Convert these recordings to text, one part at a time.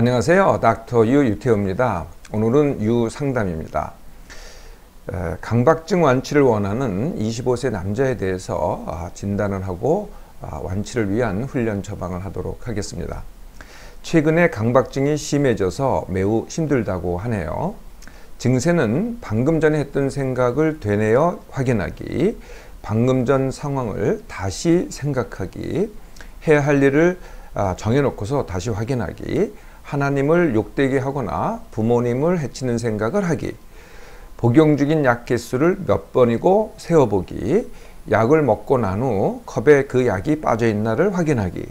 안녕하세요. 닥터 유 유태호입니다. 오늘은 유상담입니다. 강박증 완치를 원하는 25세 남자에 대해서 진단을 하고 완치를 위한 훈련 처방을 하도록 하겠습니다. 최근에 강박증이 심해져서 매우 힘들다고 하네요. 증세는 방금 전에 했던 생각을 되뇌어 확인하기, 방금 전 상황을 다시 생각하기, 해야 할 일을 정해놓고서 다시 확인하기, 하나님을 욕되게 하거나 부모님을 해치는 생각을 하기, 복용 중인 약 개수를 몇 번이고 세어보기, 약을 먹고 난 후 컵에 그 약이 빠져있나를 확인하기,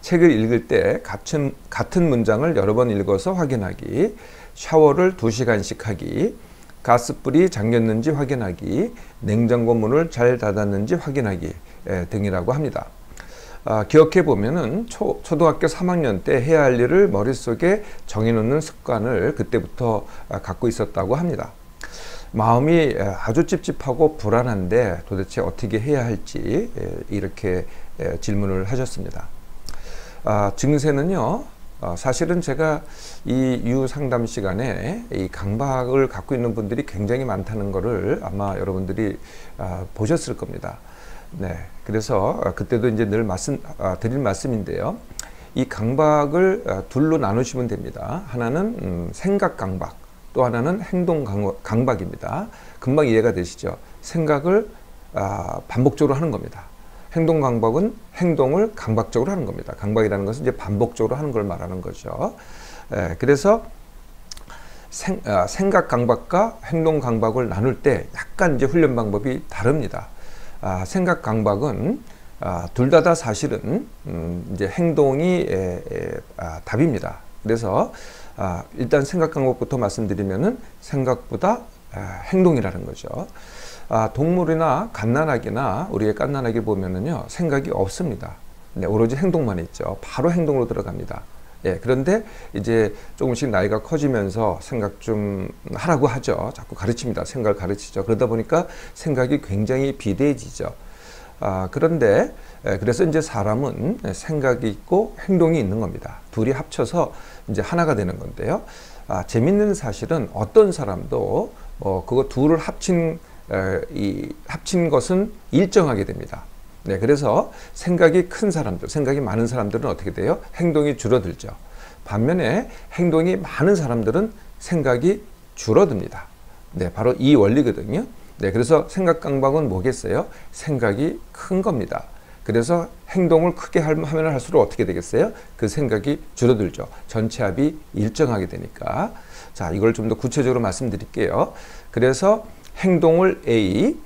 책을 읽을 때 같은 문장을 여러 번 읽어서 확인하기, 샤워를 2시간씩 하기, 가스불이 잠겼는지 확인하기, 냉장고 문을 잘 닫았는지 확인하기 등이라고 합니다. 기억해 보면은 초등학교 3학년 때 해야 할 일을 머릿속에 정해놓는 습관을 그때부터 갖고 있었다고 합니다. 마음이 아주 찝찝하고 불안한데 도대체 어떻게 해야 할지 이렇게 질문을 하셨습니다. 증세는요, 사실은 제가 이 유상담 시간에 이 강박을 갖고 있는 분들이 굉장히 많다는 것을 아마 여러분들이 보셨을 겁니다. 네, 그래서 그때도 이제 늘 드릴 말씀인데요. 이 강박을 둘로 나누시면 됩니다. 하나는 생각 강박, 또 하나는 행동 강박입니다. 금방 이해가 되시죠? 생각을 반복적으로 하는 겁니다. 행동 강박은 행동을 강박적으로 하는 겁니다. 강박이라는 것은 이제 반복적으로 하는 걸 말하는 거죠. 그래서 생각 강박과 행동 강박을 나눌 때 약간 이제 훈련 방법이 다릅니다. 생각 강박은 둘 다 사실은 이제 행동이 답입니다. 그래서 일단 생각 강박부터 말씀드리면은 생각보다 행동이라는 거죠. 동물이나 갓난아기나 우리의 갓난아기 보면은요, 생각이 없습니다. 네, 오로지 행동만 있죠. 바로 행동으로 들어갑니다. 예, 그런데 이제 조금씩 나이가 커지면서 생각 좀 하라고 하죠. 자꾸 가르칩니다. 생각을 가르치죠. 그러다 보니까 생각이 굉장히 비대해지죠. 그런데 그래서 이제 사람은 생각이 있고 행동이 있는 겁니다. 둘이 합쳐서 이제 하나가 되는 건데요. 재밌는 사실은 어떤 사람도 그거 둘을 합친 것은 일정하게 됩니다. 네, 그래서 생각이 큰 사람들, 생각이 많은 사람들은 어떻게 돼요? 행동이 줄어들죠. 반면에 행동이 많은 사람들은 생각이 줄어듭니다. 네, 바로 이 원리거든요. 네, 그래서 생각 강박은 뭐겠어요? 생각이 큰 겁니다. 그래서 행동을 크게 하면 할수록 어떻게 되겠어요? 그 생각이 줄어들죠. 전체 합이 일정하게 되니까. 자, 이걸 좀 더 구체적으로 말씀드릴게요. 그래서 행동을 A,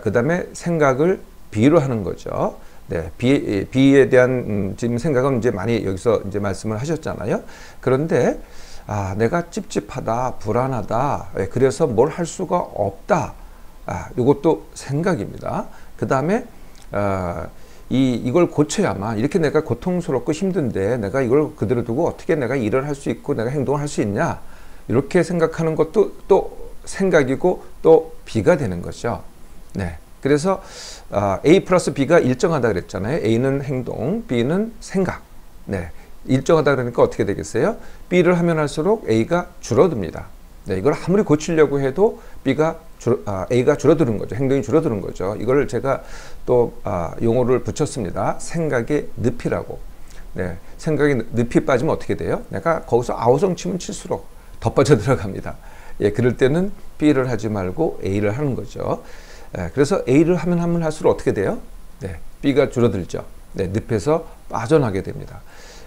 그 다음에 생각을 B로 하는 거죠. 네, B에 대한 지금 생각은 이제 많이 여기서 이제 말씀을 하셨잖아요. 그런데 내가 찝찝하다, 불안하다, 그래서 뭘 할 수가 없다. 이것도 생각입니다. 그 다음에 이걸 고쳐야만, 이렇게 내가 고통스럽고 힘든데 내가 이걸 그대로 두고 어떻게 내가 일을 할 수 있고 내가 행동을 할 수 있냐, 이렇게 생각하는 것도 또 생각이고 또 B가 되는 거죠. 네, 그래서 A 플러스 B가 일정하다 그랬잖아요. A는 행동, B는 생각. 네, 일정하다 그러니까 어떻게 되겠어요? B를 하면 할수록 A가 줄어듭니다. 네, 이걸 아무리 고치려고 해도 A가 줄어드는 거죠. 행동이 줄어드는 거죠. 이걸 제가 또 용어를 붙였습니다. 생각의 늪이라고. 네, 생각의 늪이 빠지면 어떻게 돼요? 내가 거기서 아우성 치면 칠수록 더 빠져 들어갑니다. 예, 그럴 때는 B를 하지 말고 A를 하는 거죠. 그래서 A를 하면 할수록 어떻게 돼요? 네, B가 줄어들죠. 네, 늪에서 빠져나게 됩니다.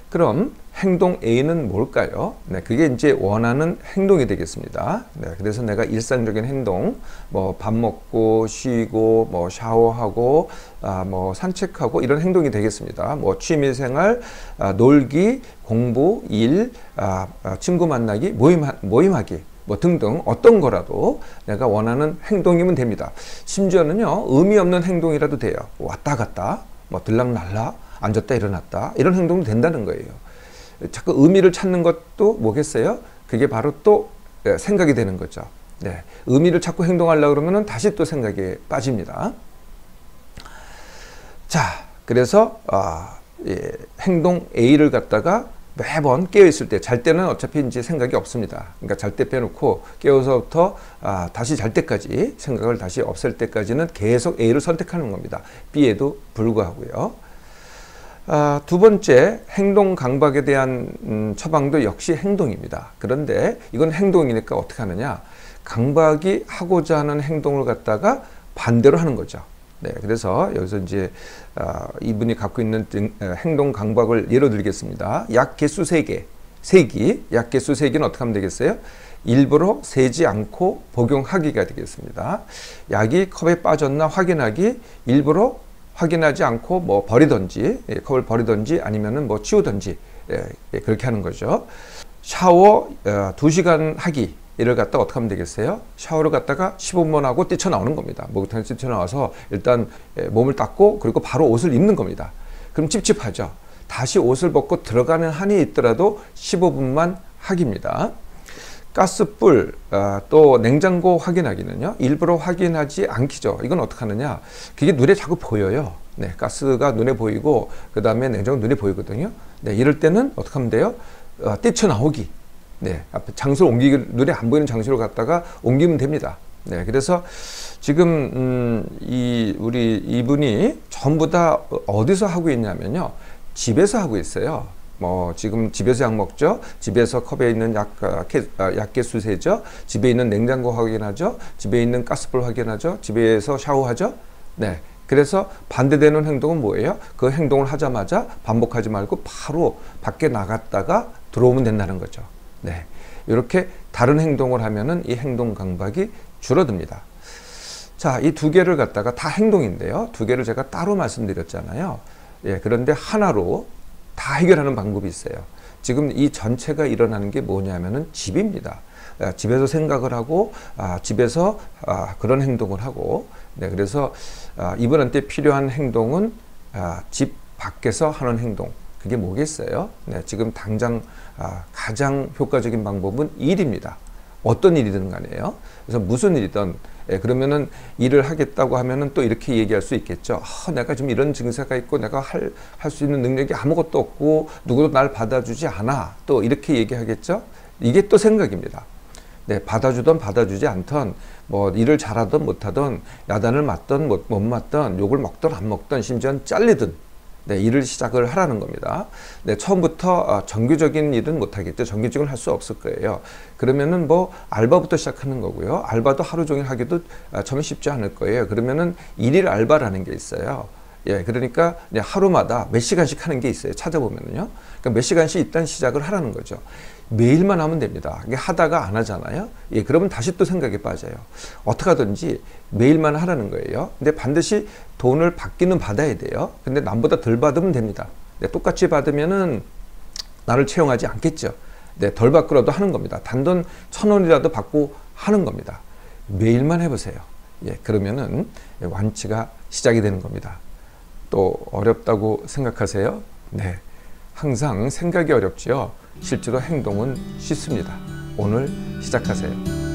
그럼 행동 A는 뭘까요? 네, 그게 이제 원하는 행동이 되겠습니다. 네, 그래서 내가 일상적인 행동, 뭐 밥 먹고 쉬고, 뭐 샤워하고, 뭐 산책하고 이런 행동이 되겠습니다. 뭐 취미생활, 놀기, 공부, 일, 친구 만나기, 모임하기. 뭐 등등 어떤 거라도 내가 원하는 행동이면 됩니다. 심지어는요, 의미 없는 행동이라도 돼요. 왔다 갔다, 뭐 들락날락, 앉았다 일어났다, 이런 행동도 된다는 거예요. 자꾸 의미를 찾는 것도 뭐겠어요? 그게 바로 또 생각이 되는 거죠. 네, 의미를 찾고 행동하려고 그러면 다시 또 생각에 빠집니다. 자, 그래서 행동 A를 갖다가 매번 깨어있을 때, 잘 때는 어차피 이제 생각이 없습니다. 그러니까 잘 때 빼놓고 깨어서부터 다시 잘 때까지 생각을 다시 없앨 때까지는 계속 A를 선택하는 겁니다. B에도 불구하고요. 두 번째, 행동 강박에 대한 처방도 역시 행동입니다. 그런데 이건 행동이니까 어떻게 하느냐? 강박이 하고자 하는 행동을 갖다가 반대로 하는 거죠. 네, 그래서 여기서 이제 이분이 갖고 있는 행동 강박을 예로 들겠습니다. 약 개수 3개, 세기, 약 개수 3개는 어떻게 하면 되겠어요? 일부러 세지 않고 복용하기가 되겠습니다. 약이 컵에 빠졌나 확인하기, 일부러 확인하지 않고 뭐 버리든지, 컵을 버리든지 아니면은 뭐 치우든지, 그렇게 하는 거죠. 샤워 2시간 하기. 이를 갖다가 어떻게 하면 되겠어요? 샤워를 갖다가 15분 하고 뛰쳐나오는 겁니다. 목욕탕에서 뛰쳐나와서 일단 몸을 닦고 그리고 바로 옷을 입는 겁니다. 그럼 찝찝하죠. 다시 옷을 벗고 들어가는 한이 있더라도 15분만 하기입니다. 가스불 또 냉장고 확인하기는요. 일부러 확인하지 않기죠. 이건 어떻게 하느냐. 그게 눈에 자꾸 보여요. 네, 가스가 눈에 보이고 그 다음에 냉장고 눈에 보이거든요. 네, 이럴 때는 어떻게 하면 돼요? 뛰쳐나오기. 네, 앞에 장소를 눈에 안 보이는 장소를 갖다가 옮기면 됩니다. 네, 그래서 지금 우리 이분이 전부 다 어디서 하고 있냐면요, 집에서 하고 있어요. 뭐 지금 집에서 약 먹죠. 집에서 컵에 있는 약개수 세죠. 집에 있는 냉장고 확인하죠. 집에 있는 가스불 확인하죠. 집에서 샤워하죠. 네. 그래서 반대되는 행동은 뭐예요? 그 행동을 하자마자 반복하지 말고 바로 밖에 나갔다가 들어오면 된다는 거죠. 네, 이렇게 다른 행동을 하면은 이 행동 강박이 줄어듭니다. 자, 이 2개를 갖다가 다 행동인데요. 2개를 제가 따로 말씀드렸잖아요. 예, 그런데 하나로 다 해결하는 방법이 있어요. 지금 이 전체가 일어나는 게 뭐냐면은 집입니다. 집에서 생각을 하고 집에서 그런 행동을 하고, 네, 그래서 이분한테 필요한 행동은 집 밖에서 하는 행동. 그게 뭐겠어요? 네, 지금 당장 가장 효과적인 방법은 일입니다. 어떤 일이든 간에요. 그래서 무슨 일이든, 그러면은 일을 하겠다고 하면은 또 이렇게 얘기할 수 있겠죠. 내가 지금 이런 증세가 있고 내가 할 수 있는 능력이 아무것도 없고 누구도 날 받아주지 않아. 또 이렇게 얘기하겠죠. 이게 또 생각입니다. 네, 받아주든 받아주지 않든 뭐 일을 잘하든 못하든 야단을 맞든 못 맞든 욕을 먹든 안 먹든 심지어는 잘리든, 네, 일을 시작을 하라는 겁니다. 네, 처음부터 정규적인 일은 못하겠죠. 정규직은 할 수 없을 거예요. 그러면은 뭐 알바부터 시작하는 거고요. 알바도 하루 종일 하기도 참 쉽지 않을 거예요. 그러면은 일일 알바라는 게 있어요. 예, 그러니까 하루마다 몇 시간씩 하는 게 있어요. 찾아보면은요. 그러니까 몇 시간씩 일단 시작을 하라는 거죠. 매일만 하면 됩니다. 이게 하다가 안 하잖아요. 예, 그러면 다시 또 생각에 빠져요. 어떻게 하든지 매일만 하라는 거예요. 근데 반드시 돈을 받기는 받아야 돼요. 근데 남보다 덜 받으면 됩니다. 네, 똑같이 받으면은 나를 채용하지 않겠죠. 네, 덜 받고라도 하는 겁니다. 단돈 1,000원이라도 받고 하는 겁니다. 매일만 해보세요. 예, 그러면은 완치가 시작이 되는 겁니다. 또 어렵다고 생각하세요? 네, 항상 생각이 어렵지요. 실제로 행동은 쉽습니다. 오늘 시작하세요.